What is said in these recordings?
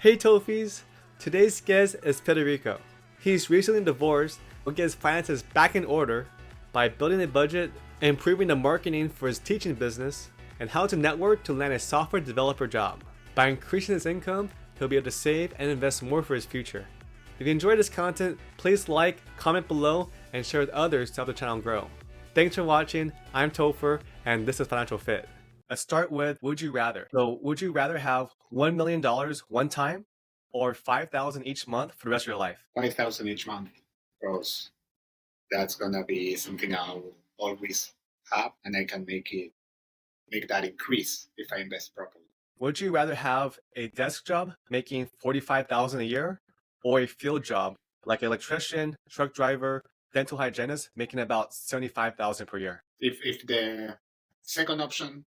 Hey Tophees! Today's guest is Federico. He's recently divorced but gets finances back in order by building a budget, improving the marketing for his teaching business, and how to network to land a software developer job. By increasing his income, he'll be able to save and invest more for his future. If you enjoyed this content, please like, comment below, and share with others to help the channel grow. Thanks for watching. I'm Topher, and this is Financial Fit. Let's start with would you rather. So would you rather have $1 million one time or 5,000 each month for the rest of your life? 5,000 each month, because that's gonna be something I'll always have, and I can make that increase if I invest properly. Would you rather have a desk job making 45,000 a year or a field job like electrician, truck driver, dental hygienist making about 75,000 per year? If the second option,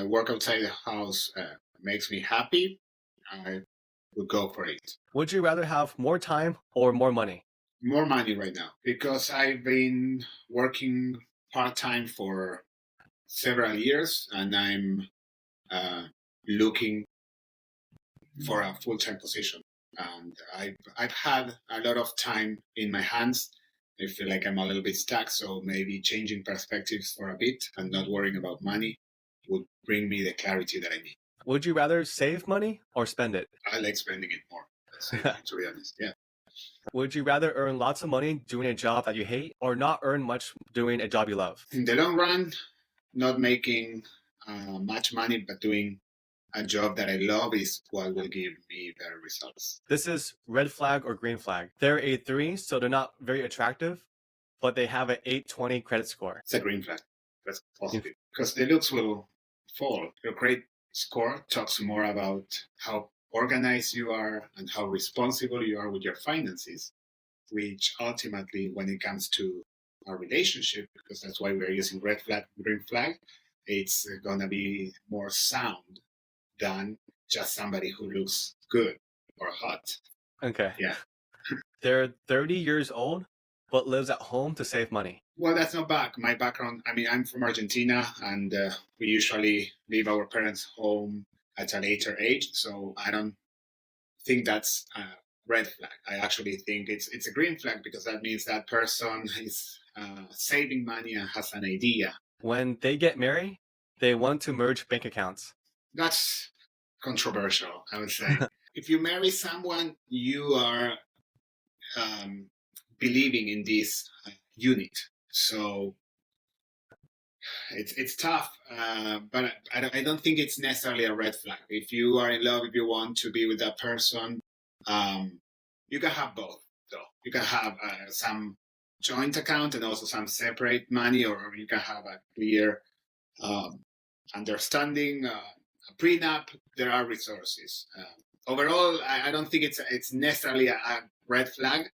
work outside the house, makes me happy, I would go for it. Would you rather have more time or more money? More money right now, because I've been working part-time for several years, and I'm looking for a full-time position. And I've had a lot of time in my hands. I feel like I'm a little bit stuck, so maybe changing perspectives for a bit and not worrying about money would bring me the clarity that I need. Would you rather save money or spend it? I like spending it more, to be honest. Yeah. Would you rather earn lots of money doing a job that you hate or not earn much doing a job you love? In the long run, not making much money, but doing a job that I love is what will give me better results. This is red flag or green flag. They're a 3, so they're not very attractive, but they have an 820 credit score. It's a green flag. That's positive. Because the looks will fall. Your credit score talks more about how organized you are and how responsible you are with your finances, which ultimately, when it comes to our relationship, because that's why we're using red flag, green flag, it's going to be more sound than just somebody who looks good or hot. Okay. Yeah. They're 30 years old, but lives at home to save money. Well, that's not bad. My background, I mean, I'm from Argentina, and we usually leave our parents home at a later age. So I don't think that's a red flag. I actually think it's a green flag, because that means that person is saving money and has an idea. When they get married, they want to merge bank accounts. That's controversial, I would say. If you marry someone, you are believing in this unit. So it's tough, but I don't think it's necessarily a red flag. If you are in love, if you want to be with that person, you can have both, though. You can have some joint account and also some separate money, or you can have a clear understanding, a prenup. There are resources. Overall, I don't think it's necessarily a red flag.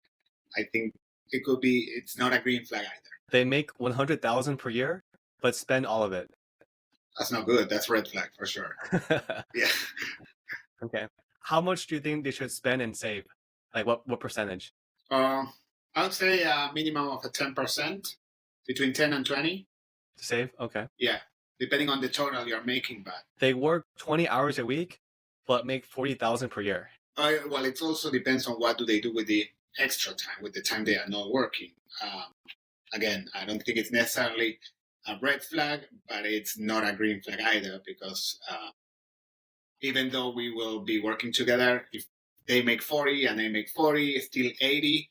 I think it could be, it's not a green flag either. They make 100,000 per year, but spend all of it. That's not good. That's red flag for sure. Yeah. Okay. How much do you think they should spend and save? Like what percentage? I would say a minimum of a 10%, between 10 and 20. To save? Okay. Yeah, depending on the total you're making. But they work 20 hours a week, but make 40,000 per year. Well, it also depends on what do they do with the extra time, with the time they are not working. Again, I don't think it's necessarily a red flag, but it's not a green flag either, because even though we will be working together, if they make 40 and they make 40, still 80,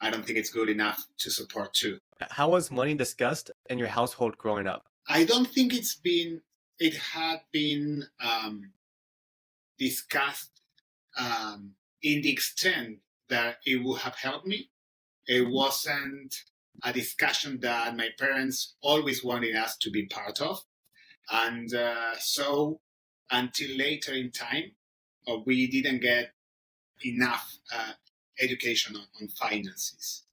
I don't think it's good enough to support two. How was money discussed in your household growing up? I don't think it had been discussed in the extent that it would have helped me. It wasn't a discussion that my parents always wanted us to be part of. And so until later in time, we didn't get enough education on finances.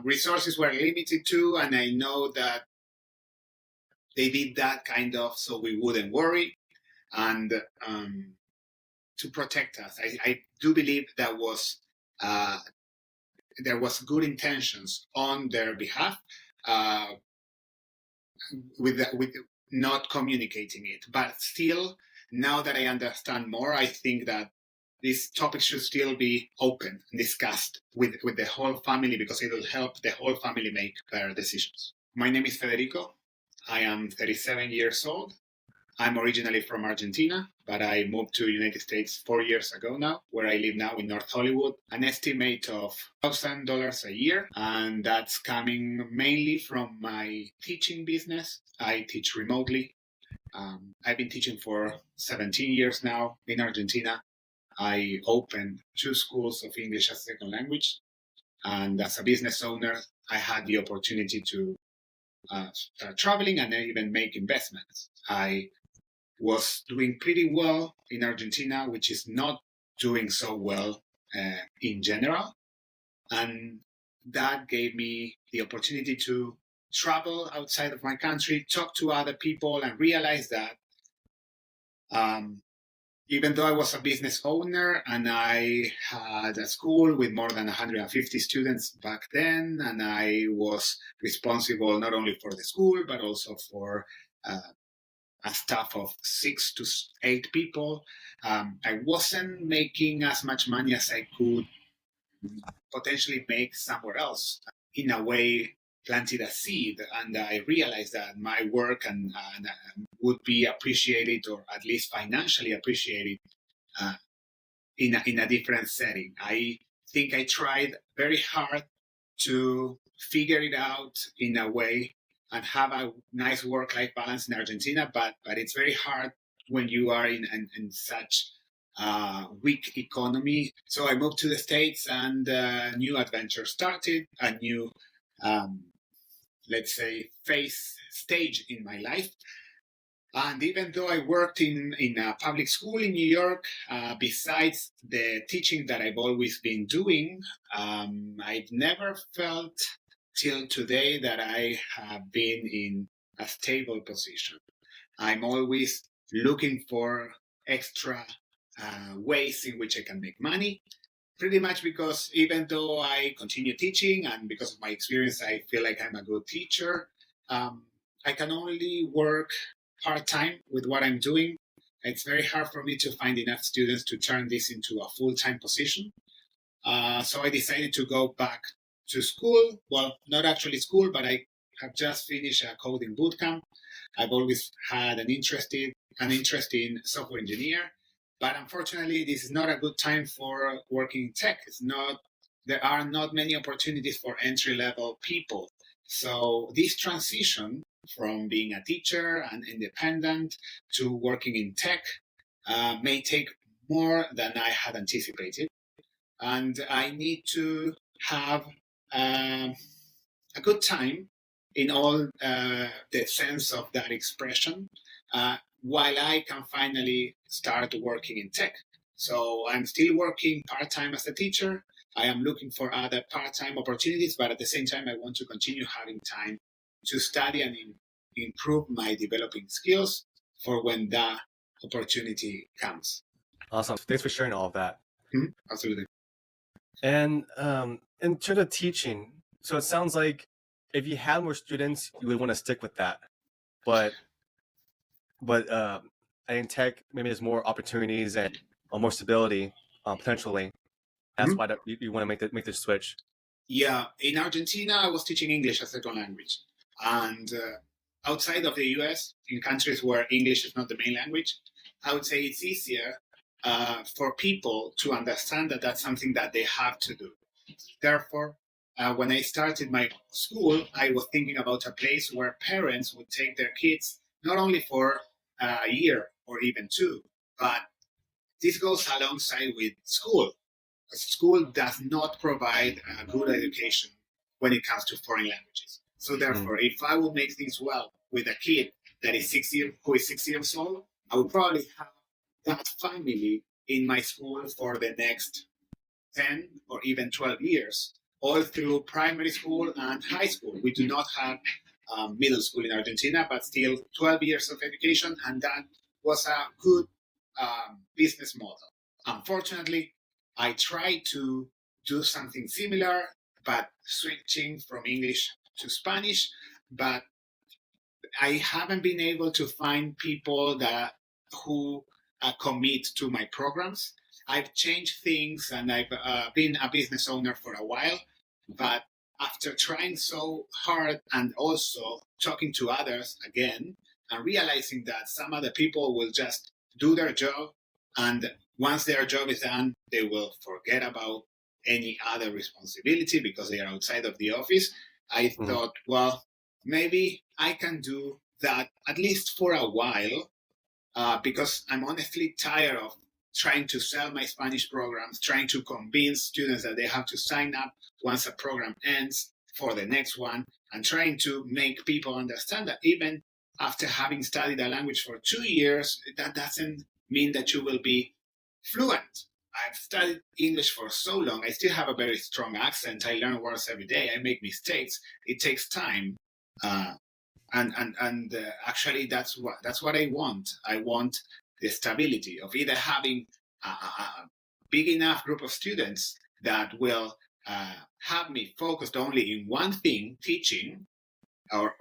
Resources were limited too, and I know that they did that kind of so we wouldn't worry, and to protect us. I do believe that was there was good intentions on their behalf, with not communicating it. But still, now that I understand more, I think that this topic should still be open and discussed with the whole family, because it will help the whole family make better decisions. My name is Federico. I am 37 years old. I'm originally from Argentina, but I moved to the United States 4 years ago now, where I live now in North Hollywood. An estimate of $1,000 a year, and that's coming mainly from my teaching business. I teach remotely. I've been teaching for 17 years now in Argentina. I opened 2 schools of English as a second language, and as a business owner, I had the opportunity to start traveling and even make investments. I was doing pretty well in Argentina, which is not doing so well in general. And that gave me the opportunity to travel outside of my country, talk to other people, and realize that even though I was a business owner and I had a school with more than 150 students back then, and I was responsible not only for the school, but also for a staff of 6 to 8 people, I wasn't making as much money as I could potentially make somewhere else. In a way, planted a seed, and I realized that my work and would be appreciated, or at least financially appreciated, in a different setting. I think I tried very hard to figure it out in a way and have a nice work-life balance in Argentina, but it's very hard when you are in such weak economy. So I moved to the States, and a new adventure started, a new, let's say, stage in my life. And even though I worked in a public school in New York, besides the teaching that I've always been doing, I've never felt till today that I have been in a stable position. I'm always looking for extra ways in which I can make money, pretty much because even though I continue teaching and because of my experience, I feel like I'm a good teacher, I can only work part-time with what I'm doing. It's very hard for me to find enough students to turn this into a full-time position. So I decided to go back to school. Well, not actually school, but I have just finished a coding bootcamp. I've always had an interest in software engineer, but unfortunately, this is not a good time for working in tech. There are not many opportunities for entry-level people. So this transition from being a teacher and independent to working in tech may take more than I had anticipated. And I need to have a good time in all the sense of that expression, while I can finally start working in tech. So I'm still working part-time as a teacher. I am looking for other part-time opportunities, but at the same time, I want to continue having time to study and improve my developing skills for when that opportunity comes. Awesome. Thanks for sharing all of that. Absolutely. And in terms of teaching, so it sounds like if you had more students, you would want to stick with that. But in tech, maybe there's more opportunities and more stability potentially. That's why you want to make the switch. Yeah, in Argentina, I was teaching English as a second language, and outside of the US, in countries where English is not the main language, I would say it's easier for people to understand that that's something that they have to do. Therefore, when I started my school, I was thinking about a place where parents would take their kids not only for a year or even 2, but this goes alongside with school. School does not provide a good education when it comes to foreign languages. So therefore, if I would make things well with a kid that is 6 years old, I would probably have that family in my school for the next 10 or even 12 years, all through primary school and high school. We do not have middle school in Argentina, but still 12 years of education, and that was a good business model. Unfortunately, I tried to do something similar, but switching from English to Spanish, but I haven't been able to find people who commit to my programs. I've changed things and I've been a business owner for a while, but after trying so hard and also talking to others again and realizing that some other people will just do their job, and once their job is done, they will forget about any other responsibility because they are outside of the office. I thought, well, maybe I can do that at least for a while, because I'm honestly tired of trying to sell my Spanish programs, trying to convince students that they have to sign up once a program ends for the next one, and trying to make people understand that even after having studied a language for 2 years, that doesn't mean that you will be fluent. I've studied English for so long. I still have a very strong accent. I learn words every day. I make mistakes. It takes time. Uh, and actually that's what I want. I want the stability of either having a big enough group of students that will have me focused only in one thing, teaching, or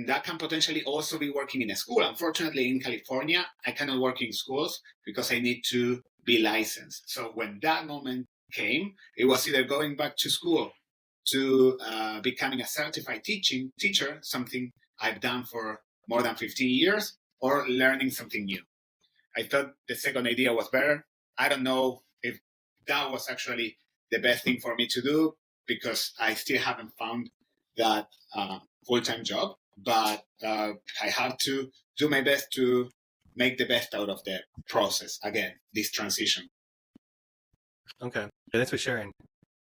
that can potentially also be working in a school. Unfortunately, in California, I cannot work in schools because I need to be licensed. So when that moment came, it was either going back to school to becoming a certified teacher, something I've done for more than 15 years, or learning something new. I thought the second idea was better. I don't know if that was actually the best thing for me to do because I still haven't found that full-time job, but I have to do my best to make the best out of the process. Again, this transition. Okay. Yeah, thanks for sharing.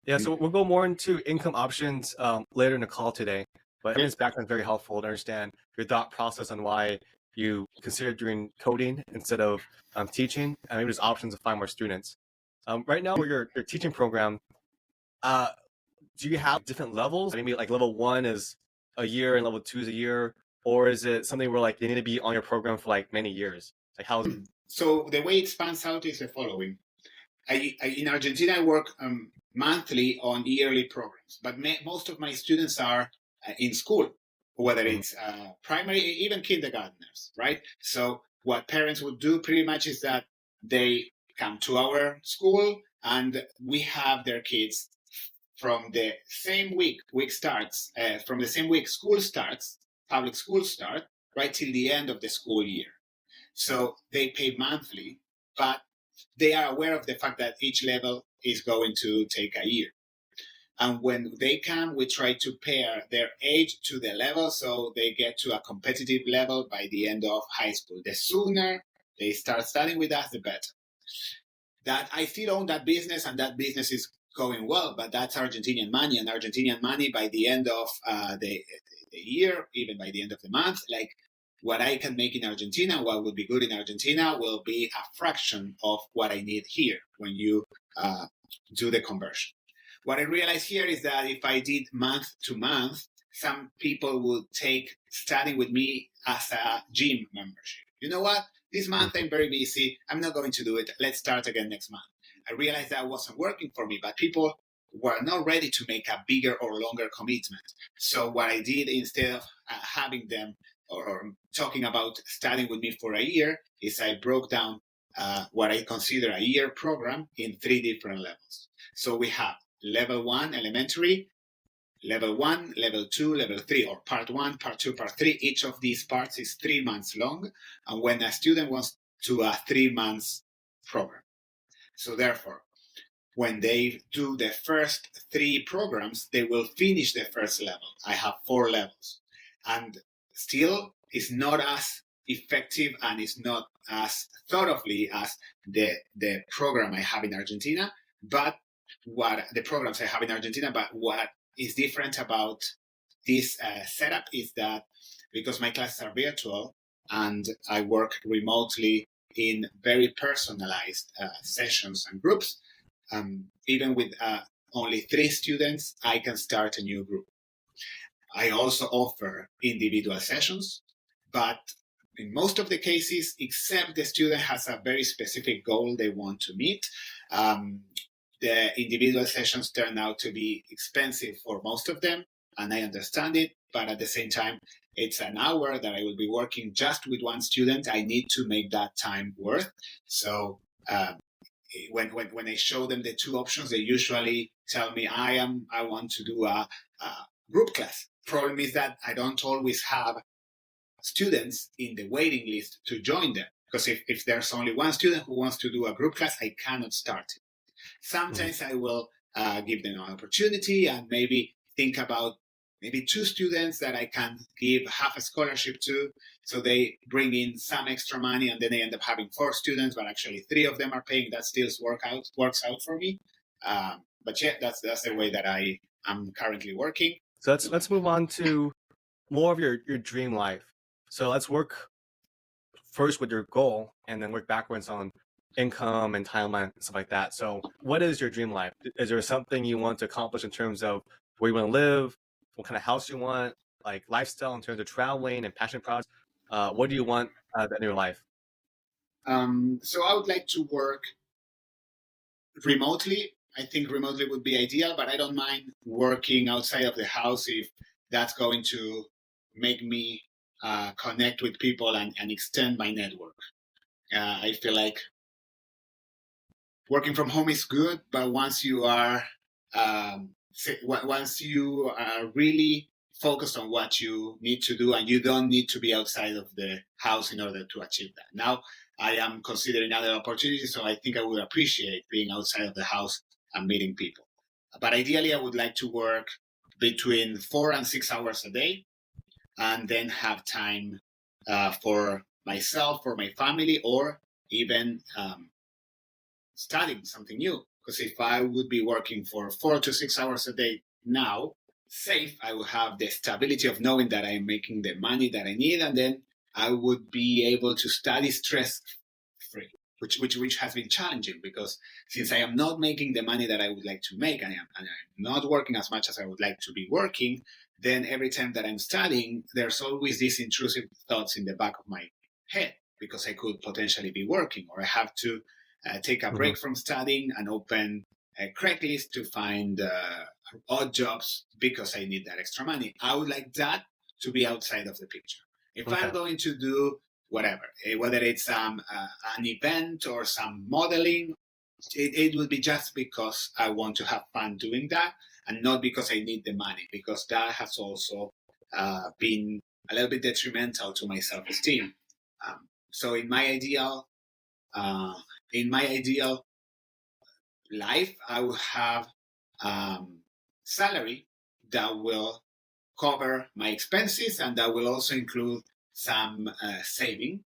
Yeah, so we'll go more into income options later in the call today. But I mean, this background is very helpful to understand your thought process on why you consider doing coding instead of teaching, and maybe there's options to find more students. Right now, with your teaching program, uh, do you have different levels? Maybe like level 1 is a year and level 2 is a year, or is it something where like they need to be on your program for like many years? Like how? So the way it spans out is the following. In Argentina, I work monthly on yearly programs, but most of my students are in school, whether it's primary, even kindergartners, right? So what parents would do pretty much is that they come to our school and we have their kids from the same week starts, from the same week school starts, public school start, right till the end of the school year. So they pay monthly, but they are aware of the fact that each level is going to take a year. And when they come, we try to pair their age to the level so they get to a competitive level by the end of high school. The sooner they start studying with us, the better. That I still own that business, and that business is going well, but that's Argentinian money, and Argentinian money by the end of the year, even by the end of the month, like what I can make in Argentina, what would be good in Argentina, will be a fraction of what I need here when you do the conversion. What I realized here is that if I did month to month, some people would take studying with me as a gym membership. You know what? This month I'm very busy. I'm not going to do it. Let's start again next month. I realized that wasn't working for me, but people were not ready to make a bigger or longer commitment. So what I did, instead of having them or talking about studying with me for a year, is I broke down what I consider a year program in 3 different levels. So we have level 1, elementary, level 1, level 2, level 3, or part 1, part 2, part 3. Each of these parts is 3 months long. And when a student wants to a 3 months program. So therefore, when they do the first 3 programs, they will finish the first level. I have 4 levels. And still, it's not as effective and it's not as thoroughly as the program I have in Argentina, but what the programs I have in Argentina, but what is different about this setup is that because my classes are virtual and I work remotely in very personalized sessions and groups, even with only 3 students, I can start a new group. I also offer individual sessions, but in most of the cases, except the student has a very specific goal they want to meet, the individual sessions turn out to be expensive for most of them, and I understand it, but at the same time, it's an hour that I will be working just with one student. I need to make that time worth. So when I show them the two options, they usually tell me I want to do a group class. Problem is that I don't always have students in the waiting list to join them, because if there's only one student who wants to do a group class, I cannot start it. Sometimes I will give them an opportunity and maybe think about maybe two students that I can give half a scholarship to. So they bring in some extra money, and then they end up having 4 students, but actually 3 of them are paying. That still works out for me. But yeah, that's the way that I am currently working. So let's move on to more of your dream life. So let's work first with your goal and then work backwards on income and timeline and stuff like that. So what is your dream life? Is there something you want to accomplish in terms of where you want to live, what kind of house you want, like lifestyle in terms of traveling and passion projects? What do you want in your life? So I would like to work remotely. I think remotely would be ideal, but I don't mind working outside of the house if that's going to make me connect with people and extend my network. I feel like working from home is good, but once you are really focused on what you need to do, and you don't need to be outside of the house in order to achieve that. Now I am considering other opportunities, so I think I would appreciate being outside of the house and meeting people. But ideally, I would like to work between 4 and 6 hours a day, and then have time for myself, for my family, or even studying something new. Because if I would be working for 4 to 6 hours a day now, safe, I would have the stability of knowing that I'm making the money that I need, and then I would be able to study stress free, which has been challenging, because since I am not making the money that I would like to make, and I'm not working as much as I would like to be working, then every time that I'm studying, there's always these intrusive thoughts in the back of my head, because I could potentially be working, or I have to take a break from studying and open a Craigslist to find odd jobs because I need that extra money. I would like that to be outside of the picture. If I'm going to do whatever, whether it's an event or some modeling, it would be just because I want to have fun doing that, and not because I need the money, because that has also been a little bit detrimental to my self-esteem. So in my ideal life, I will have salary that will cover my expenses, and that will also include some saving.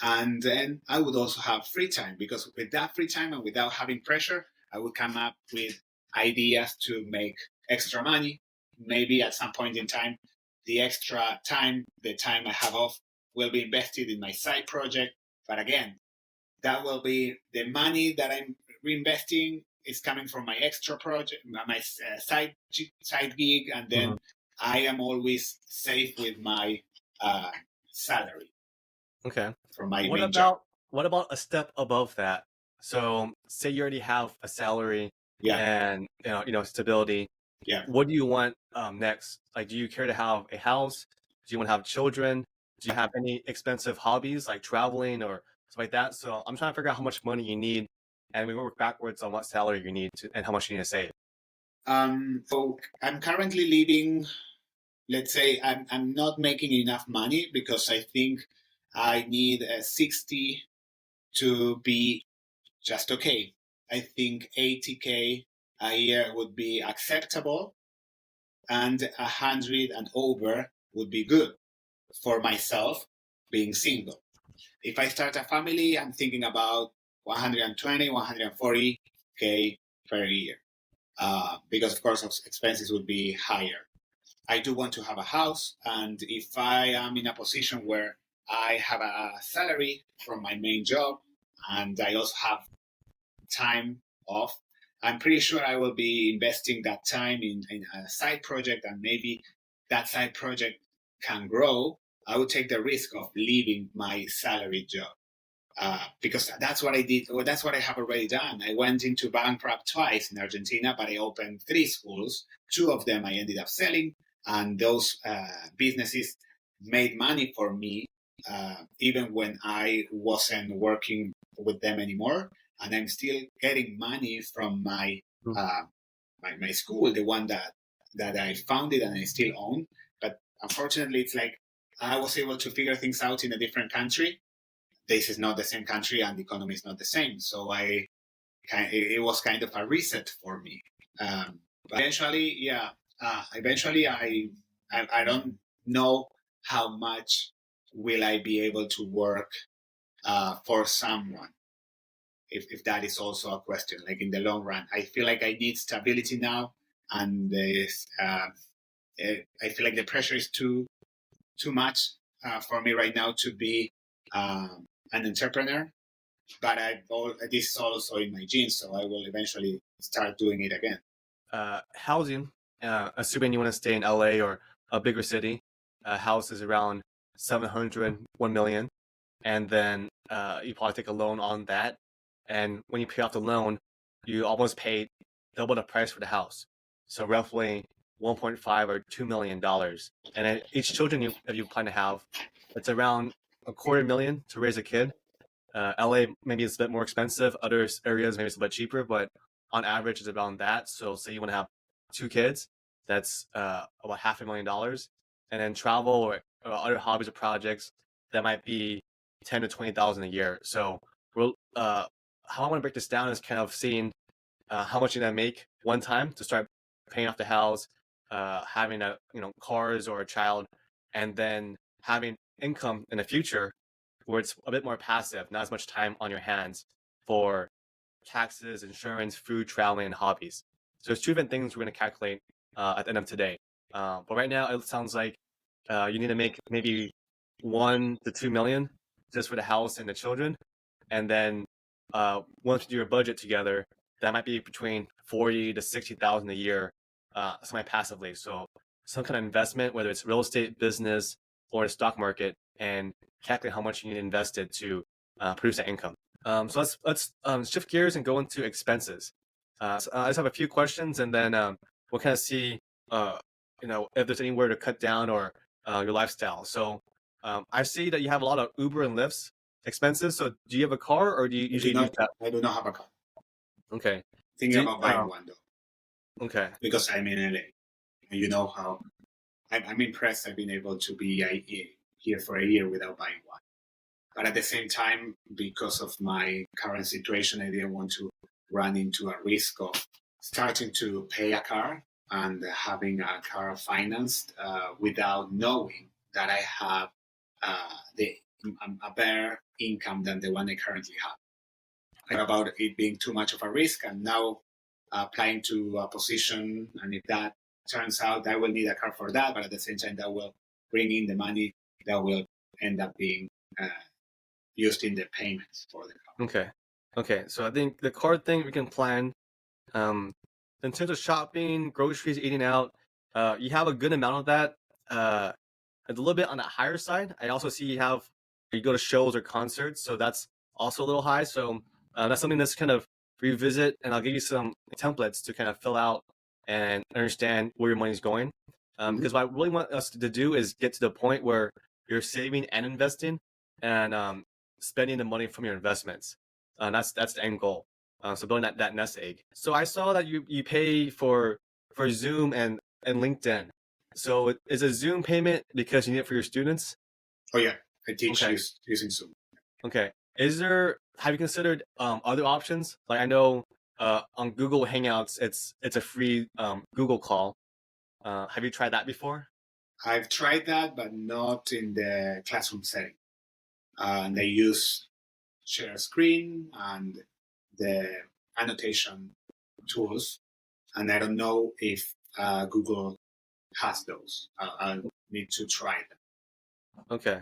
And then I would also have free time, because with that free time and without having pressure, I would come up with ideas to make extra money. Maybe at some point in time, the extra time, the time I have off, will be invested in my side project. But again, that will be the money that I'm reinvesting is coming from my extra project, my side gig, and then I am always safe with my salary. Okay. From my main job. What about a step above that? So say you already have a salary and stability. Yeah. What do you want next? Like, do you care to have a house? Do you want to have children? Do you have any expensive hobbies like traveling or stuff like that? So I'm trying to figure out how much money you need, and we work backwards on what salary you need to, and how much you need to save. So I'm currently living. Let's say I'm not making enough money, because I think I need 60 to be just okay. I think 80K a year would be acceptable, and 100 and over would be good for myself, being single. If I start a family, I'm thinking about 120, 140K per year, because of course expenses would be higher. I do want to have a house, and if I am in a position where I have a salary from my main job and I also have time off, I'm pretty sure I will be investing that time in a side project, and maybe that side project can grow. I would take the risk of leaving my salary job. Because that's what I did, or that's what I have already done. I went into bankrupt twice in Argentina, but I opened 3 schools. 2 of them I ended up selling, and those businesses made money for me, even when I wasn't working with them anymore. and I'm still getting money from my Mm. my school, the one that I founded and I still own. But unfortunately, it's like I was able to figure things out in a different country. This is not the same country, and the economy is not the same. So it was kind of a reset for me. But eventually, yeah, eventually I don't know how much will I be able to work for someone. If that is also a question, like in the long run, I feel like I need stability now, and I feel like the pressure is too much for me right now to be an entrepreneur. But this is also in my genes, so I will eventually start doing it again. Housing, assuming you want to stay in LA or a bigger city, house is around 700, 1 million. And then you probably take a loan on that. And when you pay off the loan, you almost pay double the price for the house. So roughly 1.5 or $2 million. And then each children if you plan to have, it's around a quarter million to raise a kid. LA maybe it's a bit more expensive. Other areas maybe it's a bit cheaper, but on average it's around that. So say you want to have 2 kids, that's about $500,000. And then travel or other hobbies or projects that might be 10 to 20,000 a year. So we'll how I want to break this down is kind of seeing how much you're gonna make one time to start paying off the house, having cars or a child, and then having income in the future where it's a bit more passive, not as much time on your hands for taxes, insurance, food, traveling, and hobbies. So there's two different things we're going to calculate at the end of today. But right now, it sounds like you need to make maybe 1 to 2 million just for the house and the children, and then once you do your budget together, that might be between 40 to 60,000 a year, semi-passively. So some kind of investment, whether it's real estate, business, or the stock market, and calculate how much you need invested to produce that income. So let's shift gears and go into expenses. So, I just have a few questions, and then we'll kind of see, if there's anywhere to cut down or your lifestyle. So I see that you have a lot of Uber and Lyft's expenses. So do you have a car, or do you usually use that? I do not have a car. Okay. Thinking about buying one though. Okay. Because I'm in LA. And you know how I'm impressed I've been able to be here for a year without buying one. But at the same time, because of my current situation, I didn't want to run into a risk of starting to pay a car and having a car financed without knowing that I have a better income than the one I currently have. About it being too much of a risk, and now applying to a position, and if that turns out, I will need a car for that, but at the same time, that will bring in the money that will end up being used in the payments for the car. Okay. Okay. So I think the car thing we can plan. In terms of shopping, groceries, eating out, you have a good amount of that. It's a little bit on the higher side. I also see you go to shows or concerts, so that's also a little high. So that's something that's kind of revisit, and I'll give you some templates to kind of fill out and understand where your money's going. Because what I really want us to do is get to the point where you're saving and investing, and spending the money from your investments. That's the end goal. So building that nest egg. So I saw that you pay for Zoom and LinkedIn. So is a Zoom payment because you need it for your students? Oh yeah, I teach using Zoom. Okay. Have you considered other options? Like I know on Google Hangouts, it's a free Google call. Have you tried that before? I've tried that, but not in the classroom setting. And they use share screen and the annotation tools, and I don't know if Google has those. I'll need to try them. Okay.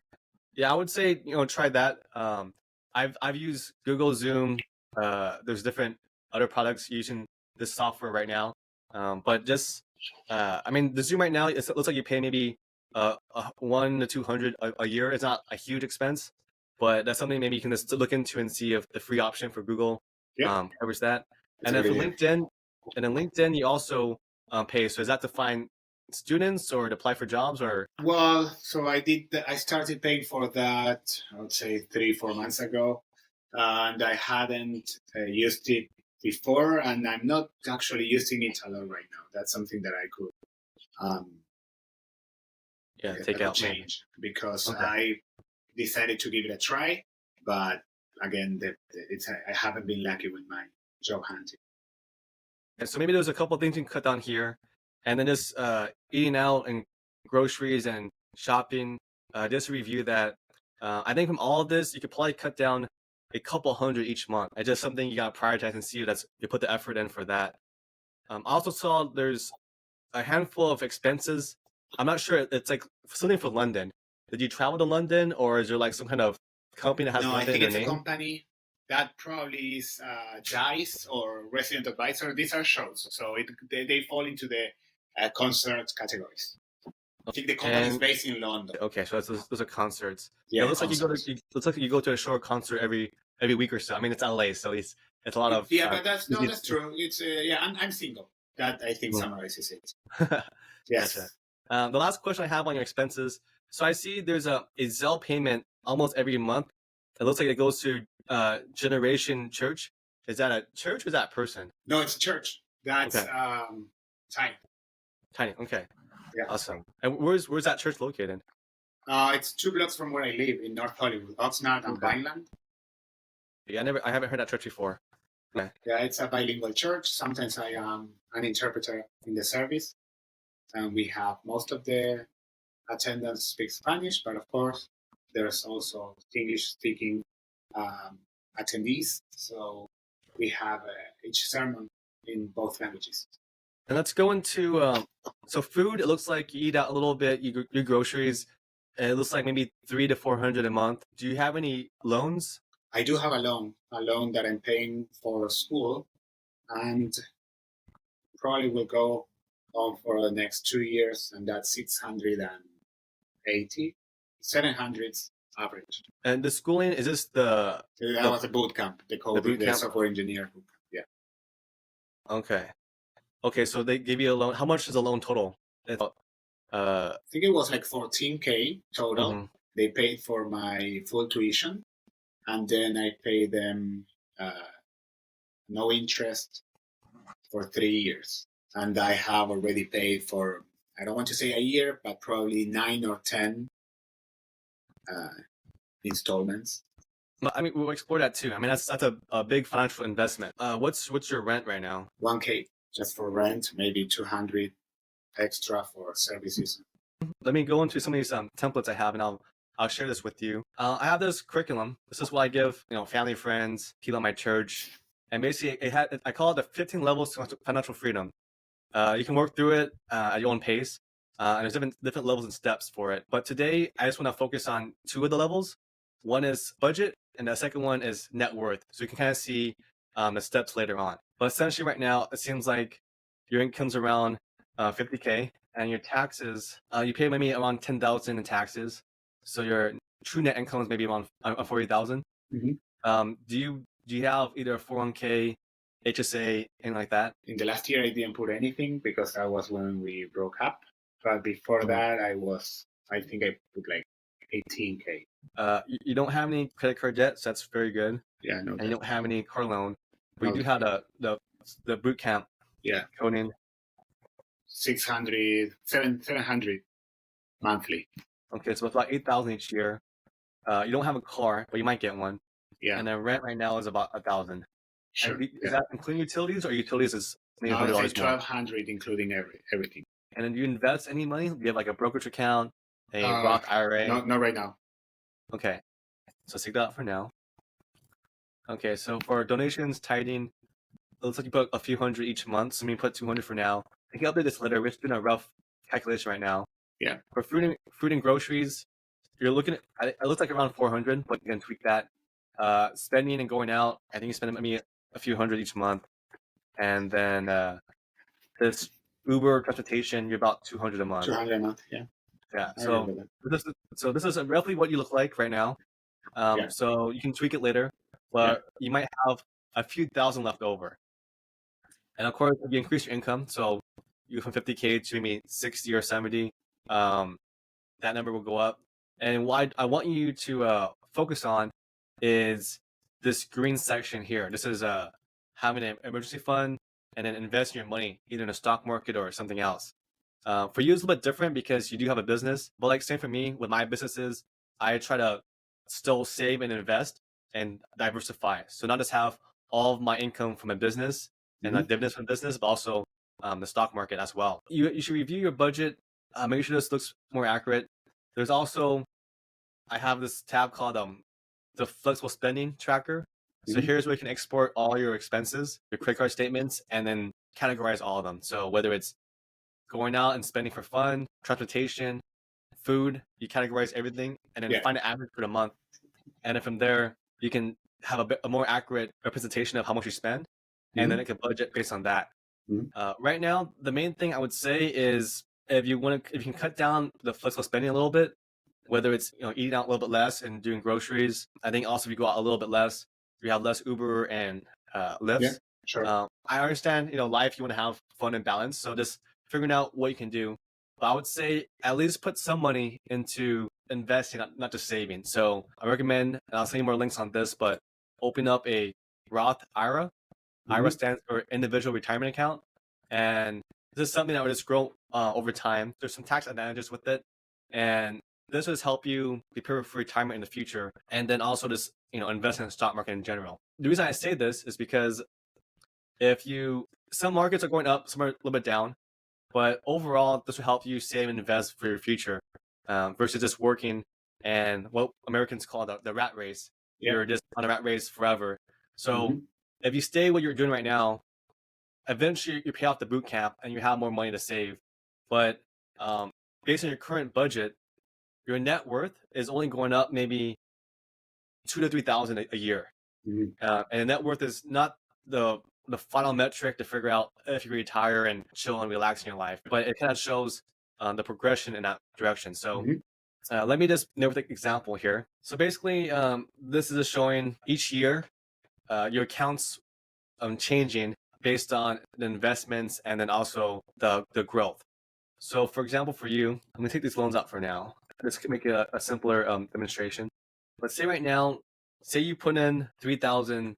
Yeah, I would say try that. I've used Google Zoom. There's different other products using this software right now. But just I mean the Zoom right now it looks like you pay maybe 1 to 200 a year. It's not a huge expense, but that's something maybe you can just look into and see if the free option for Google covers that. And then for LinkedIn, you also pay. So is that to find students or to apply for jobs or? Well, so I started paying for that, I would say 3-4 months ago. and I hadn't used it before, and I'm not actually using it a lot right now. That's something that I could take out change because Okay. I decided to give it a try, but again, I haven't been lucky with my job hunting. And so maybe there's a couple of things you can cut down here, and then just eating out and groceries and shopping. Just to review that, I think from all of this, you could probably cut down a couple hundred each month. It's just something you gotta prioritize and see that's you put the effort in for that. I also saw there's a handful of expenses. I'm not sure. It's like something for London. Did you travel to London, or is there like some kind of company that has No, I London think in it's their a name? company that probably is DICE or Resident Advisor. These are shows, so they fall into the concert categories. I think the company is And based in London. okay, so those are concerts. Yeah, It looks like concerts. looks like you go to a short concert every week or so. I mean, it's LA, so it's a lot of Yeah, but that's easy. true. It's yeah, I'm single. That I think summarizes it. Yes. Gotcha. The last question I have on your expenses. So I see there's a Zelle payment almost every month. It looks like it goes to Generation Church. Is that a church or is that a person? No, it's a church. That's Okay. tiny. Tiny. Okay. Yeah. Awesome. And where's that church located? It's 2 blocks from where I live in North Hollywood, Oxnard and Vineland. Yeah, I haven't heard that church before. Okay. Yeah, it's a bilingual church. Sometimes I am an interpreter in the service, and we have most of the attendants speak Spanish, but of course there's also English-speaking attendees. So we have each sermon in both languages. And let's go into so food. It looks like you eat out a little bit. You do groceries. It looks like maybe 300 to 400 a month. Do you have any loans? I do have a loan that I'm paying for school, and probably will go on for the next 2 years, and that's 680, 700 average. And the schooling, is this that was a boot camp. They call it the software engineer boot camp. Yeah. Okay. Okay, so they give you a loan. How much is a loan total? I think it was like 14K total. They paid for my full tuition, and then I pay them no interest for 3 years. And I have already paid for, I don't want to say a year, but probably 9 or 10 installments. I mean, we'll explore that too. I mean, that's a big financial investment. What's your rent right now? 1K just for rent, maybe 200 extra for services. Let me go into some of these templates I have, and I'll share this with you. I have this curriculum. This is what I give, family, friends, people at my church, and basically I call it the 15 levels to financial freedom. You can work through it at your own pace, and there's different levels and steps for it. But today, I just want to focus on 2 of the levels. One is budget, and the second one is net worth. So you can kind of see the steps later on. But essentially, right now, it seems like your income's around 50K, and your taxes, you pay maybe around 10,000 in taxes. So your true net income is maybe around 40,000. Do you have either a 401k, HSA, anything like that? In the last year, I didn't put anything because that was when we broke up. But before that, I think I put like 18K. You don't have any credit card debt, so that's very good. Yeah, no. And you don't have any car loan. But you do have the boot camp. Yeah. Coding. 700 monthly. Okay, so it's about 8,000 each year. You don't have a car, but you might get one. Yeah. And then rent right now is about 1,000. Sure. Is that including utilities, or utilities is maybe $100 more? 1,200 including everything. And then do you invest any money? Do you have like a brokerage account, a Roth IRA? No, not right now. Okay, so take that out for now. Okay, so for donations, tithing, it looks like you put a few hundred each month. So we put 200 for now. I can update this later. We're just doing a rough calculation right now. Yeah. For food and groceries, you're looking at, it looks like around 400, but you can tweak that. Spending and going out, I think you spend maybe a few hundred each month. And then this Uber transportation, you're about 200 a month. 200 a month, yeah. Yeah. So this is roughly what you look like right now. So you can tweak it later, but you might have a few thousand left over. And of course, if you increase your income, so you go from 50K to maybe 60 or 70, that number will go up. And what I want you to focus on is this green section here. This is having an emergency fund and then investing your money either in the stock market or something else. For you, it's a little bit different because you do have a business. But like same for me with my businesses, I try to still save and invest and diversify. So not just have all of my income from a business and dividends from business, but also the stock market as well. You should review your budget, make sure this looks more accurate. There's also, I have this tab called the flexible spending tracker. So here's where you can export all your expenses, your credit card statements, and then categorize all of them. So whether it's going out and spending for fun, transportation, food, you categorize everything and then find an average for the month. And then from there, you can have a more accurate representation of how much you spend, and then it can budget based on that. Right now, the main thing I would say is if you can cut down the flexible spending a little bit, whether it's eating out a little bit less and doing groceries. I think also if you go out a little bit less, you have less Uber and Lyfts. Yeah, sure. I understand, life, you want to have fun and balance. So just figuring out what you can do. But I would say at least put some money into investing, not just saving. So I recommend, and I'll send you more links on this, but open up a Roth IRA. IRA stands for Individual Retirement Account. And this is something that will just grow over time. There's some tax advantages with it. And this will help you prepare for retirement in the future, and then also just invest in the stock market in general. The reason I say this is because some markets are going up, some are a little bit down, but overall this will help you save and invest for your future versus just working and what Americans call the rat race. You're just on a rat race forever. So if you stay what you're doing right now, eventually you pay off the boot camp and you have more money to save. But based on your current budget, your net worth is only going up maybe $2,000 to $3,000 a year. And net worth is not the final metric to figure out if you retire and chill and relax in your life, but it kind of shows the progression in that direction. So let me just note the example here. So basically, this is showing each year your accounts changing based on the investments and then also the growth. So for example, for you, I'm going to take these loans out for now. This could make a simpler demonstration. Let's say right now, say you put in $3,000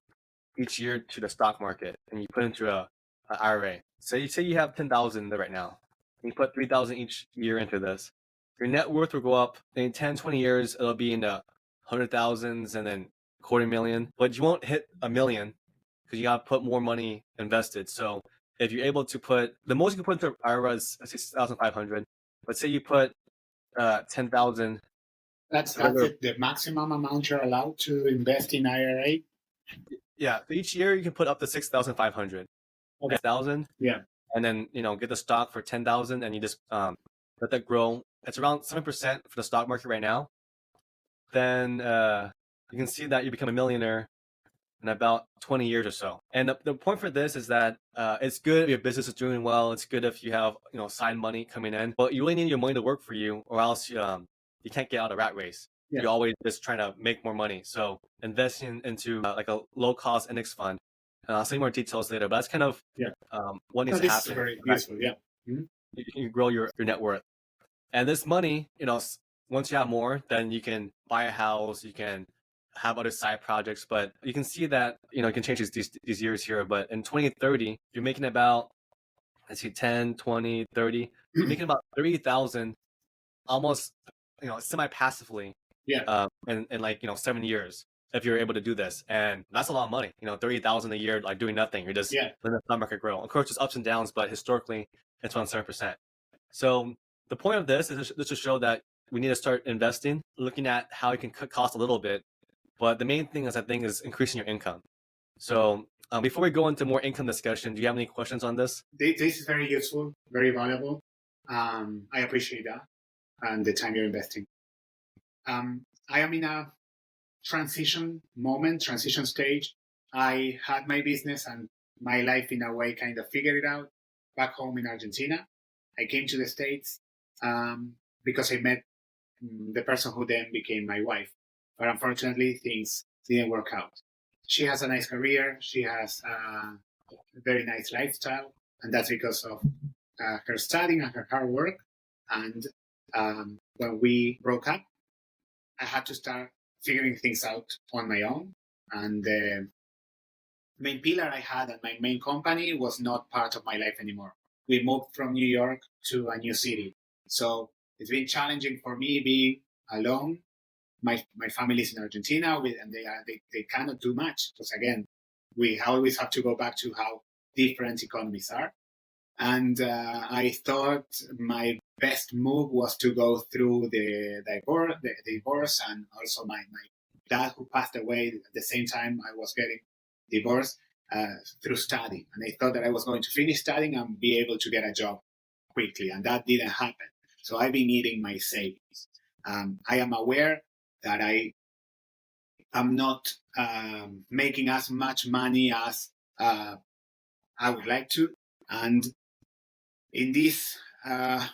each year to the stock market, and you put into a IRA. Say you have $10,000 there right now, and you put $3,000 each year into this. Your net worth will go up in 10, 20 years. It'll be in the hundred thousands and then $250,000, but you won't hit $1 million because you got to put more money invested. So if you're able to put the most you can put into IRA is 6,500. But say you put 10,000. That's the maximum amount you're allowed to invest in IRA. Yeah, each year you can put up to 6,500. Okay. 1,000. Yeah, and then get the stock for 10,000, and you just let that grow. It's around 7% for the stock market right now. Then you can see that you become a millionaire in about 20 years or so. And the point for this is that it's good if your business is doing well. It's good if you have side money coming in, but you really need your money to work for you, or else you can't get out of the rat race. Yeah. You're always just trying to make more money. So investing into like a low cost index fund. I'll say more details later, but that's kind of what needs to happen. This is very useful. Yeah, you can grow your net worth, and this money, once you have more, then you can buy a house, you can have other side projects, but you can see that you can change these years here. But in 2030, you're making about 10, 20, 30. You're making about 30,000, almost semi-passively. Yeah. In like 7 years, if you're able to do this, and that's a lot of money. 30,000 a year, like doing nothing. You're just letting the stock market grow. Of course, there's ups and downs, but historically, it's around 7%. So the point of this is just to show that we need to start investing, looking at how you can cut costs a little bit. But the main thing is, I think, is increasing your income. So before we go into more income discussion, do you have any questions on this? This is very useful, very valuable. I appreciate that and the time you're investing. I am in a transition stage. I had my business and my life in a way kind of figured it out back home in Argentina. I came to the States because I met the person who then became my wife. But unfortunately, things didn't work out. She has a nice career. She has a very nice lifestyle. And that's because of her studying and her hard work. And when we broke up, I had to start figuring things out on my own. And the main pillar I had at my main company was not part of my life anymore. We moved from New York to a new city. So it's been challenging for me being alone. My family is in Argentina, and they cannot do much because again, we always have to go back to how different economies are. And I thought my best move was to go through the divorce, and also my dad who passed away at the same time I was getting divorced, through studying. And I thought that I was going to finish studying and be able to get a job quickly, and that didn't happen. So I've been eating my savings. I am aware that I am not making as much money as I would like to, and in this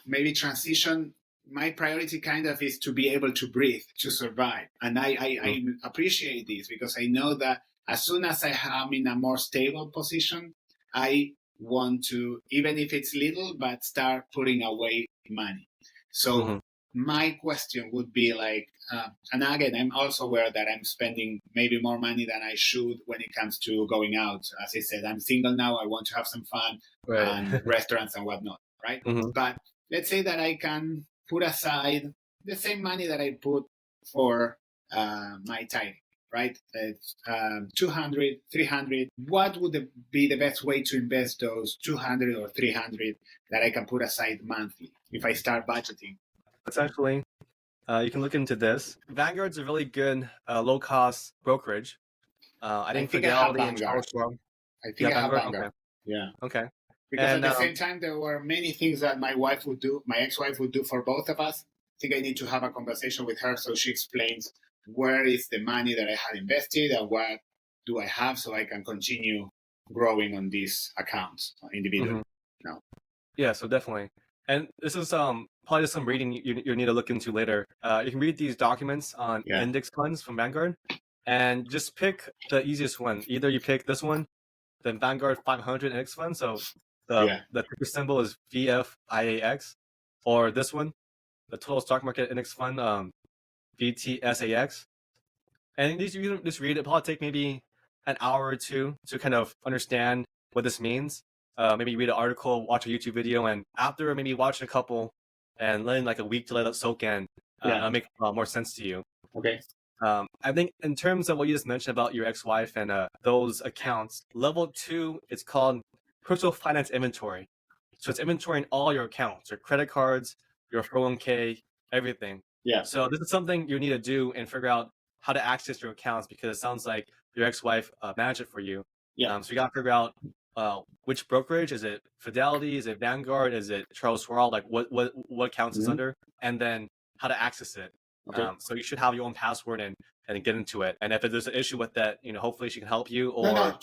maybe transition, my priority kind of is to be able to breathe, to survive. And I appreciate this because I know that as soon as I am in a more stable position, I want to, even if it's little, but start putting away money. So my question would be like, and again, I'm also aware that I'm spending maybe more money than I should when it comes to going out. As I said, I'm single now. I want to have some fun and restaurants and whatnot, right? But let's say that I can put aside the same money that I put for my tithing, right? 200, 300. What would be the best way to invest those 200 or 300 that I can put aside monthly if I start budgeting? Essentially, you can look into this. Vanguard's a really good low-cost brokerage. I think Fidelity and Charles Schwab. I think I have Vanguard. Okay. Yeah. Okay. Because at the same time, there were many things that my ex-wife would do for both of us. I think I need to have a conversation with her so she explains where is the money that I had invested and what do I have so I can continue growing on these accounts individually. No. Yeah, so definitely. And this is probably just some reading you need to look into later. You can read these documents on index funds from Vanguard and just pick the easiest one. Either you pick this one, the Vanguard 500 index fund, so the ticker symbol is VFIAX, or this one, the Total Stock Market Index Fund, VTSAX. And these you can just read it. Probably take maybe an hour or two to kind of understand what this means. Maybe read an article, watch a YouTube video, and after maybe watching a couple and letting like a week to let it soak in, it'll make more sense to you. Okay. I think in terms of what you just mentioned about your ex-wife and those accounts, level 2, it's called personal finance inventory. So it's inventorying all your accounts, your credit cards, your 401k, everything. Yeah. So this is something you need to do and figure out how to access your accounts because it sounds like your ex-wife managed it for you. Yeah. So you got to figure out which brokerage. Is it Fidelity? Is it Vanguard? Is it Charles Schwab? Like what accounts is under, and then how to access it. Okay. So you should have your own password and get into it. And if there's an issue with that, hopefully she can help you. Or no,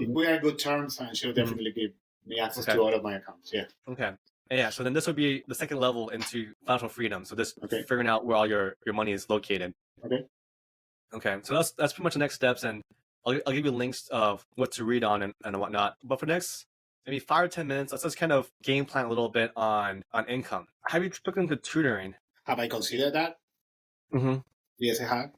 we are good terms, and she'll definitely give me access to all of my accounts. Yeah. Okay. Yeah. So then this would be the second level into financial freedom. So this figuring out where all your money is located. Okay. Okay. So that's pretty much the next steps, and I'll give you links of what to read on and whatnot. But for next maybe 5 or 10 minutes, let's just kind of game plan a little bit on income. Have you looked into tutoring? Have I considered that? Yes, I have.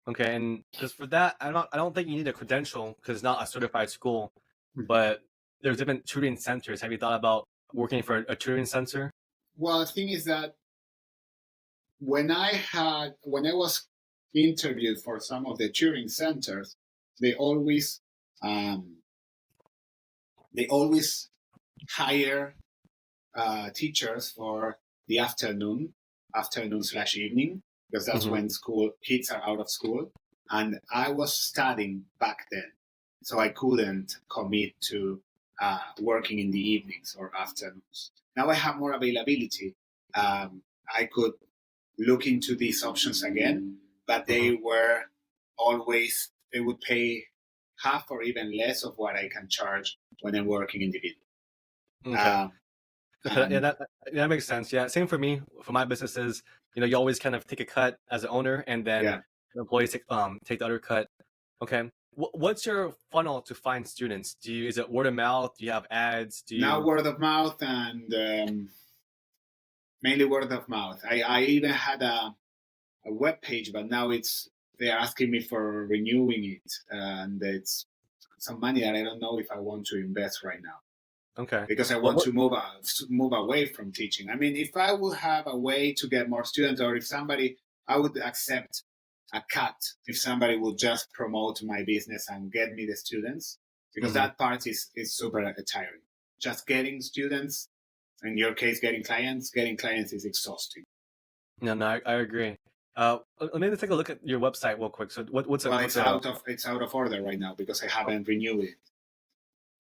Okay, and just for that, I don't think you need a credential because it's not a certified school, but there's different tutoring centers. Have you thought about working for a tutoring center? Well, the thing is that when I was interviewed for some of the tutoring centers, they always hire teachers for the afternoon/evening, because that's when kids are out of school. And I was studying back then, so I couldn't commit to working in the evenings or afternoons. Now I have more availability. I could look into these options again, but they would pay half or even less of what I can charge when I'm working individually. Okay. Yeah, that makes sense. Yeah, same for me. For my businesses, you always kind of take a cut as an owner, and then the employees take the other cut. Okay. What's your funnel to find students? Is it word of mouth? Do you have ads? Now word of mouth, and mainly word of mouth. I even had a web page, but now it's they are asking me for renewing it, and it's some money that I don't know if I want to invest right now. Okay. Because I want to move away from teaching. I mean, if I would have a way to get more students, or if somebody, I would accept a cut if somebody would just promote my business and get me the students, because that part is super tiring. Just getting students, in your case, getting clients is exhausting. No, I agree. Let me take a look at your website real quick. So what's Well, what's it's out of order right now because I haven't renewed it.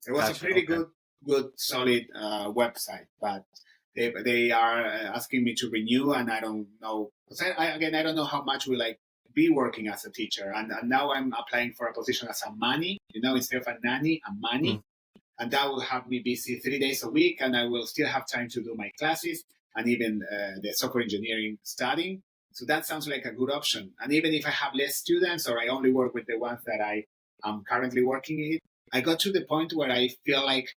It was Gotcha, a pretty okay. good, solid website, but they are asking me to renew, and I don't know. I don't know how much will I be working as a teacher, and now I'm applying for a position as a manny, instead of a nanny, a manny, and that will have me busy 3 days a week, and I will still have time to do my classes and even the software engineering studying. So that sounds like a good option. And even if I have less students, or I only work with the ones that I am currently working in, I got to the point where I feel like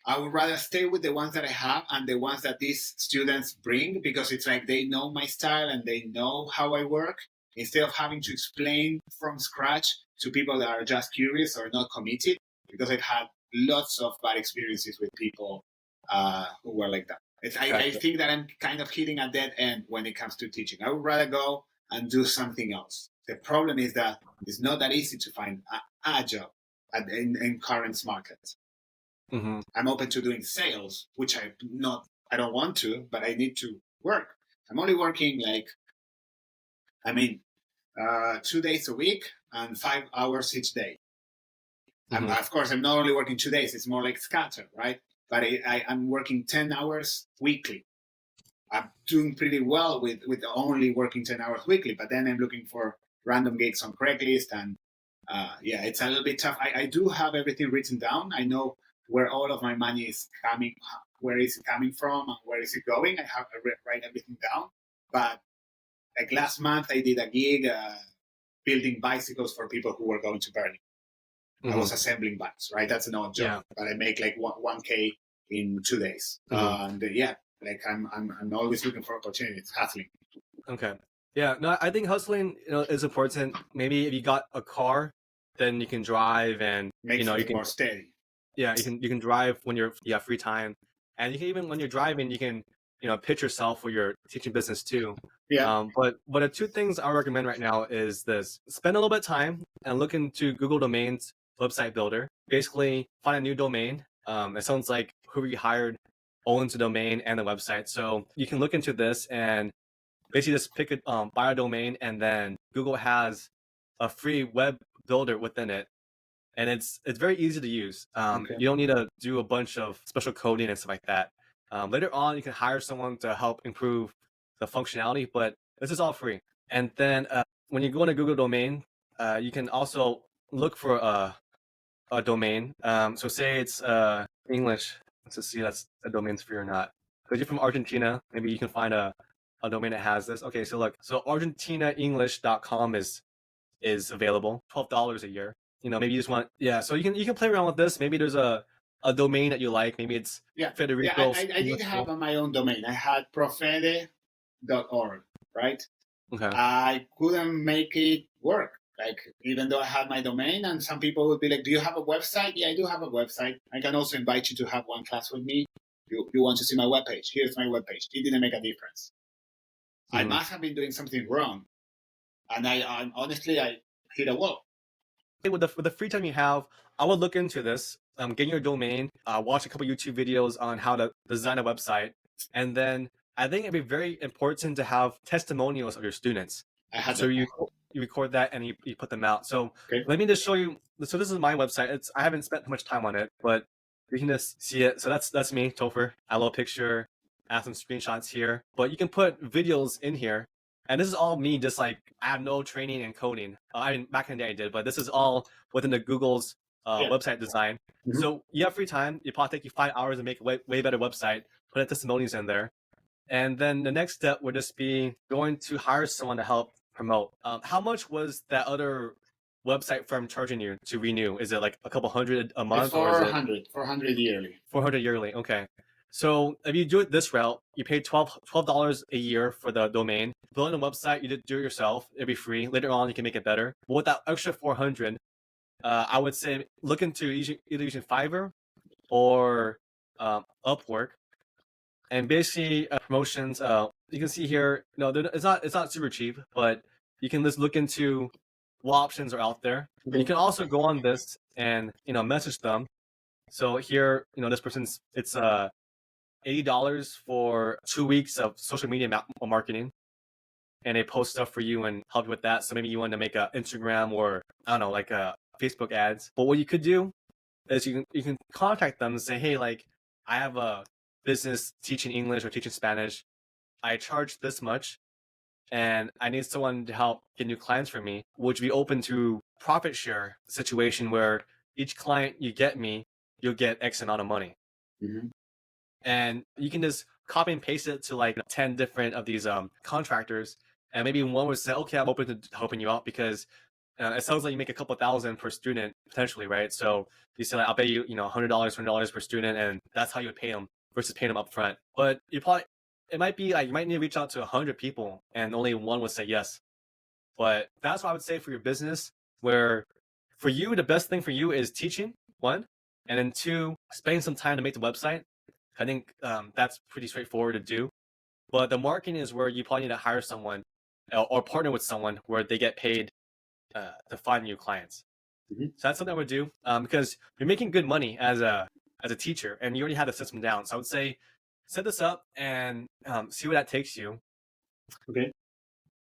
I would rather stay with the ones that I have and the ones that these students bring, because it's like they know my style and they know how I work, instead of having to explain from scratch to people that are just curious or not committed, because I've had lots of bad experiences with people who were like that. I think that I'm kind of hitting a dead end when it comes to teaching. I would rather go and do something else. The problem is that it's not that easy to find a job in current markets. I'm open to doing sales, which I don't want to, but I need to work. I'm only working 2 days a week and 5 hours each day. Of course, I'm not only working 2 days, it's more like scattered, right? But I'm working 10 hours weekly. I'm doing pretty well with only working 10 hours weekly, but then I'm looking for random gigs on Craigslist, and it's a little bit tough. I do have everything written down. I know where all of my money is coming, where is it coming from, and where is it going. I have to write everything down. But like last month, I did a gig building bicycles for people who were going to Berlin. I was assembling bikes, right? That's an odd job, but I make like 1K in 2 days. And I'm always looking for opportunities, hustling. Okay. Yeah, no, I think hustling, is important. Maybe if you got a car, then you can drive and Makes you can more steady. Yeah, you can drive when you have free time, and you can even when you're driving, you can pitch yourself for your teaching business too. Yeah. But the two things I recommend right now is this: spend a little bit of time and look into Google Domains website builder. Basically, find a new domain. It sounds like whoever you hired owns the domain and the website, so you can look into this and basically just pick a buy a domain, and then Google has a free web builder within it, and it's very easy to use. You don't need to do a bunch of special coding and stuff like that. Later on, you can hire someone to help improve the functionality, but this is all free. And then when you go into Google Domain, you can also look for a domain. So say it's English. Let's just see if that's a domain's free or not. Because you're from Argentina, maybe you can find a domain that has this. Okay, so look, so argentinaenglish.com is available, $12 a year. Maybe you just want, so you can play around with this. Maybe there's a domain that you like. Maybe it's Federico. I did have my own domain. I had profede.org, right? Okay. I couldn't make it work. Like, even though I had my domain, and some people would be like, do you have a website? Yeah, I do have a website. I can also invite you to have one class with me. You want to see my webpage? Here's my webpage. It didn't make a difference. I must have been doing something wrong. And I honestly hit a wall. With the free time you have, I would look into this, get your domain, watch a couple YouTube videos on how to design a website, and then I think it'd be very important to have testimonials of your students. So you record that and you put them out. So let me just show you. So this is my website. I haven't spent much time on it, but you can just see it. So that's me, Topher. I have a little picture. I have some screenshots here, but you can put videos in here. And this is all me, just like I have no training in coding. Back in the day I did, but this is all within the Google's website design. So you have free time. It probably take you 5 hours to make a way better website. Put testimonials in there, and then the next step would just be going to hire someone to help promote. How much was that other website firm charging you to renew? Is it like a couple hundred a month? It's 400 yearly. 400 yearly. Okay. So if you do it this route, you pay $12 a year for the domain. Building a website, you do it yourself. It'll be free. Later on, you can make it better. But with that extra 400, I would say look into either using Fiverr or Upwork, and basically promotions. You can see here, it's not super cheap, but you can just look into what options are out there. And you can also go on this and message them. So here, this person's it's $80 for 2 weeks of social media marketing, and they post stuff for you and help you with that. So maybe you want to make a Instagram or I don't know, like a Facebook ads. But what you could do is you can contact them and say, hey, like I have a business teaching English or teaching Spanish. I charge this much, and I need someone to help get new clients for me. Would you be open to profit share situation where each client you get me, you'll get X amount of money? Mm-hmm. And you can just copy and paste it to like 10 different of these contractors, and maybe one would say, okay, I'm open to helping you out because it sounds like you make a couple thousand per student potentially, right? So you say like, I'll pay you, $100, $20 per student, and that's how you would pay them versus paying them up front. But it might be like you might need to reach out to 100 people and only one would say yes. But that's what I would say for your business, where for you, the best thing for you is teaching, one, and then two, spending some time to make the website. I think that's pretty straightforward to do. But the marketing is where you probably need to hire someone or partner with someone where they get paid to find new clients. Mm-hmm. So that's something I would do because you're making good money as a teacher and you already have the system down. So I would say set this up and see where that takes you. Okay.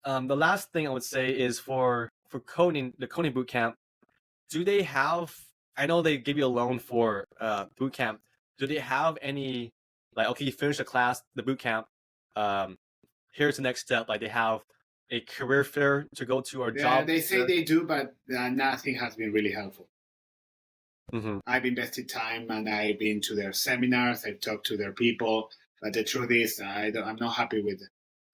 The last thing I would say is for coding, the coding bootcamp. Do they have? I know they give you a loan for bootcamp. Do they have any like, okay, you finish the class, the bootcamp, here's the next step. Like they have a career fair to go to or job. They say they do, but nothing has been really helpful. Mm-hmm. I've invested time and I've been to their seminars. I've talked to their people, but the truth is, I'm not happy with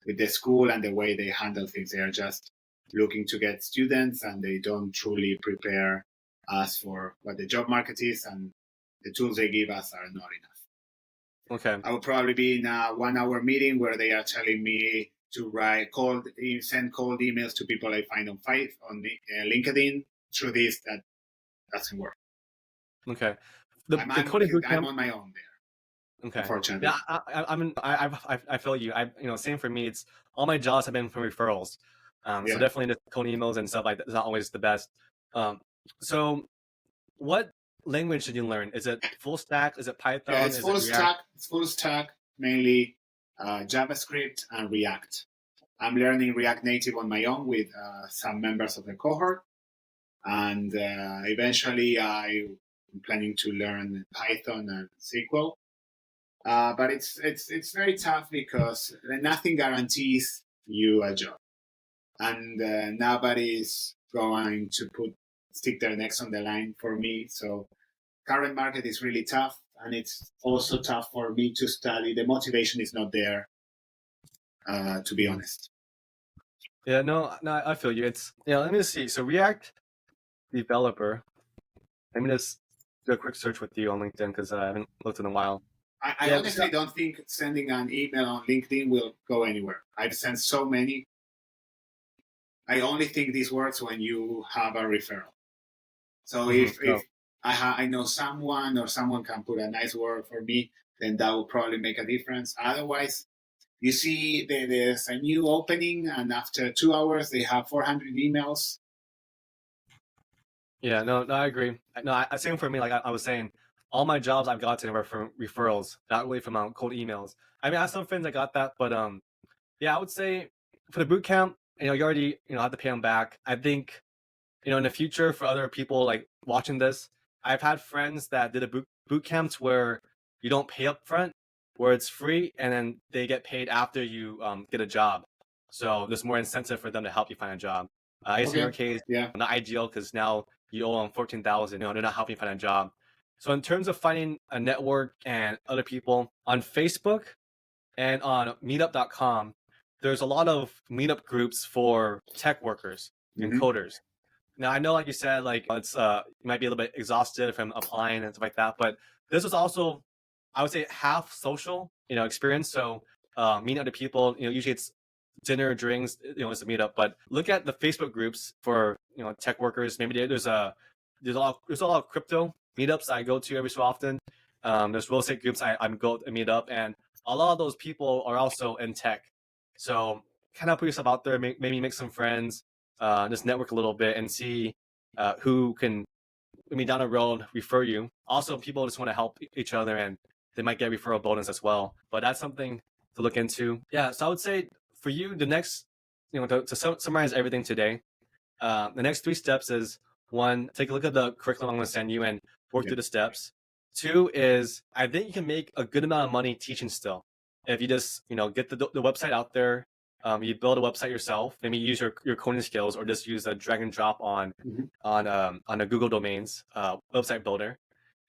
the school and the way they handle things. They are just looking to get students, and they don't truly prepare us for what the job market is, and the tools they give us are not enough. Okay. I will probably be in a 1-hour meeting where they are telling me to send cold emails to people I find on LinkedIn. Through this, that doesn't work. Okay. The coding bootcamp. I'm on my own there. Okay. Unfortunately. Yeah, I feel you. Same for me. It's all my jobs have been from referrals. So definitely the coding emails and stuff like that is not always the best. So what language did you learn? Is it full stack? Is it Python? Yeah, it's full stack. It's full stack, mainly JavaScript and React. I'm learning React Native on my own with some members of the cohort, and eventually I'm planning to learn Python and SQL. But it's very tough because nothing guarantees you a job, and nobody's going to stick their necks on the line for me. So current market is really tough, and it's also tough for me to study. The motivation is not there, to be honest. Yeah, no, I feel you. Let me see. So React developer. Let me just do a quick search with you on LinkedIn because I haven't looked in a while. I honestly don't think sending an email on LinkedIn will go anywhere. I've sent so many. I only think this works when you have a referral. So if I know someone or someone can put a nice word for me, then that will probably make a difference. Otherwise, you see there's a new opening, and after 2 hours, they have 400 emails. Yeah, no, I agree. No, same for me. Like I was saying, all my jobs I've gotten were from referrals, not really from cold emails. I mean, I have some friends that got that, but yeah, I would say for the boot camp, you already have to pay them back. I think in the future for other people like watching this, I've had friends that did a boot camps where you don't pay up front, where it's free, and then they get paid after you get a job. So there's more incentive for them to help you find a job. I guess in your case, not ideal because now you owe them $14,000. They're not helping you find a job. So in terms of finding a network and other people on Facebook and on Meetup.com, there's a lot of meetup groups for tech workers and coders. Now I know, like you said, like it's you might be a little bit exhausted from applying and stuff like that, but this is also I would say half social, experience. So meeting other people, usually it's dinner, drinks, it's a meetup. But look at the Facebook groups for tech workers. Maybe there's a lot of crypto meetups I go to every so often. There's real estate groups I'm go to meet up, and a lot of those people are also in tech. So kind of put yourself out there, maybe make some friends, just network a little bit and see who can, down the road, refer you. Also, people just want to help each other, and they might get referral bonus as well. But that's something to look into. Yeah, so I would say for you, the next, to summarize everything today, the next 3 steps is: 1, take a look at the curriculum I'm going to send you and work through the steps. 2 is, I think you can make a good amount of money teaching still. If you just, get the website out there, you build a website yourself, maybe use your coding skills, or just use a drag and drop on a Google domains website builder,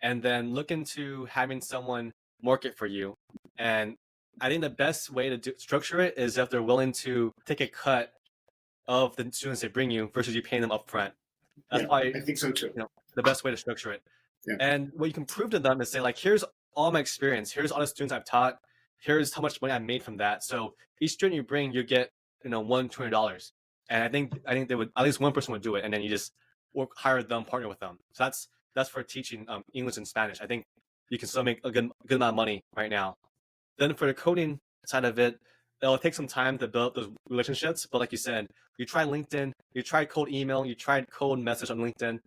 and then look into having someone market for you. And I think the best way to structure it is if they're willing to take a cut of the students they bring you versus you paying them up front. That's I think so too. The best way to structure it. And what you can prove to them is say, like, here's all my experience, here's all the students I've taught, here's how much money I made from that. So each student you bring, you get $120. And I think they would, at least one person would do it, and then you just hire them, partner with them. So that's for teaching English and Spanish. I think you can still make a good amount of money right now. Then for the coding side of it, it'll take some time to build those relationships. But like you said, you try LinkedIn, you tried cold email, you tried cold message on LinkedIn.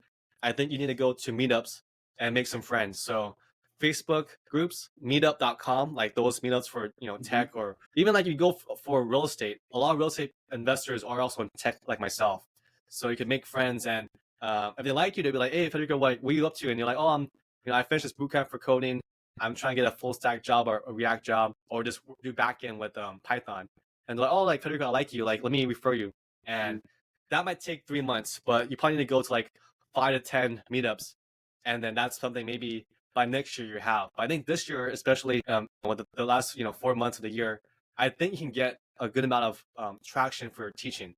I think you need to go to meetups and make some friends. So Facebook groups, meetup.com, like those meetups for tech, or even like you go for real estate. A lot of real estate investors are also in tech, like myself. So you can make friends, and if they like you, they'll be like, "Hey, Federico, what are you up to?" And you're like, "Oh, I finished this bootcamp for coding. I'm trying to get a full stack job or a React job, or just do backend with Python." And they're like, "Oh, like Federico, I like you. Like, let me refer you." And that might take 3 months, but you probably need to go to like 5 to 10 meetups, and then that's something maybe by next year you have. But I think this year, especially with the last 4 months of the year, I think you can get a good amount of traction for teaching.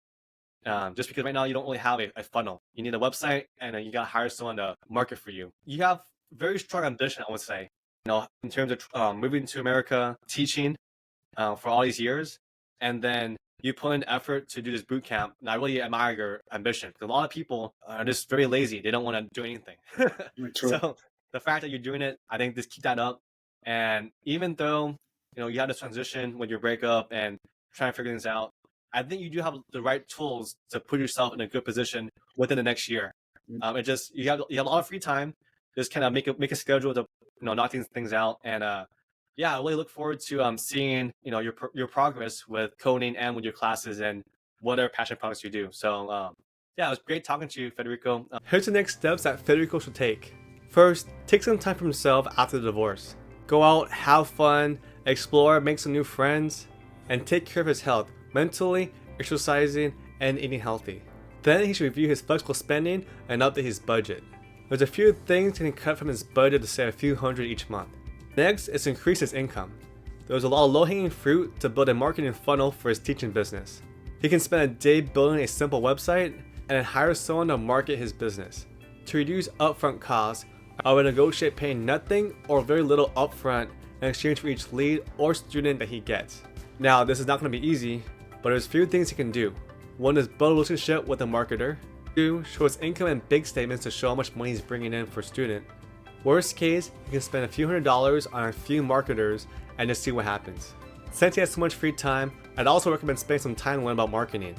Just because right now you don't really have a funnel. You need a website, and then you got to hire someone to market for you. You have very strong ambition, I would say, in terms of moving to America, teaching for all these years, and then you put in effort to do this boot camp. And I really admire your ambition, because a lot of people are just very lazy. They don't want to do anything. So the fact that you're doing it, I think just keep that up. And even though you had this transition with your breakup and trying to figure things out, I think you do have the right tools to put yourself in a good position within the next year. It just you have a lot of free time. Just kind of make a schedule to knock things out. And I really look forward to seeing your progress with coding and with your classes and what other passion projects you do. So it was great talking to you, Federico. Here's the next steps that Federico should take. First, take some time for himself after the divorce. Go out, have fun, explore, make some new friends, and take care of his health, mentally, exercising, and eating healthy. Then he should review his flexible spending and update his budget. There's a few things he can cut from his budget to save a few hundred each month. Next is to increase his income. There's a lot of low-hanging fruit to build a marketing funnel for his teaching business. He can spend a day building a simple website and then hire someone to market his business. To reduce upfront costs, I would negotiate paying nothing or very little upfront in exchange for each lead or student that he gets. Now, this is not going to be easy, but there's a few things he can do. 1 is build a relationship with a marketer. 2, show his income and bank statements to show how much money he's bringing in for a student. Worst case, you can spend a few $100s on a few marketers and just see what happens. Since he has so much free time, I'd also recommend spending some time learning about marketing,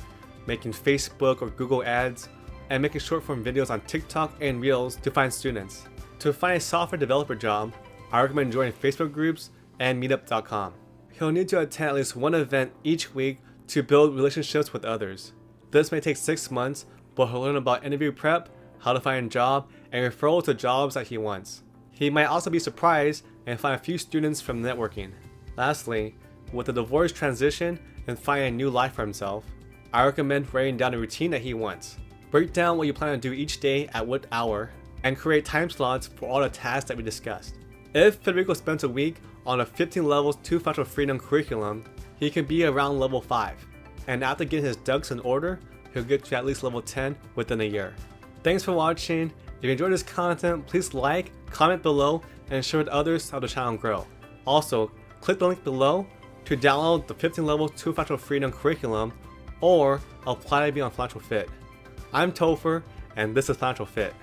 making Facebook or Google ads, and making short form videos on TikTok and Reels to find students. To find a software developer job, I recommend joining Facebook groups and meetup.com. He'll need to attend at least one event each week to build relationships with others. This may take 6 months, but he'll learn about interview prep, how to find a job, and referral to jobs that he wants. He might also be surprised and find a few students from networking. Lastly, with the divorce transition and finding a new life for himself, I recommend writing down a routine that he wants. Break down what you plan to do each day at what hour, and create time slots for all the tasks that we discussed. If Federico spends a week on a 15 levels 2 Financial Freedom curriculum, he can be around level 5. And after getting his ducks in order, he'll get to at least level 10 within a year. Thanks for watching, If you enjoyed this content, please like, comment below, and share with others to help the channel grow. Also, click the link below to download the 15-level 2 Financial Freedom curriculum or apply to be on Financial Fit. I'm Topher, and this is Financial Fit.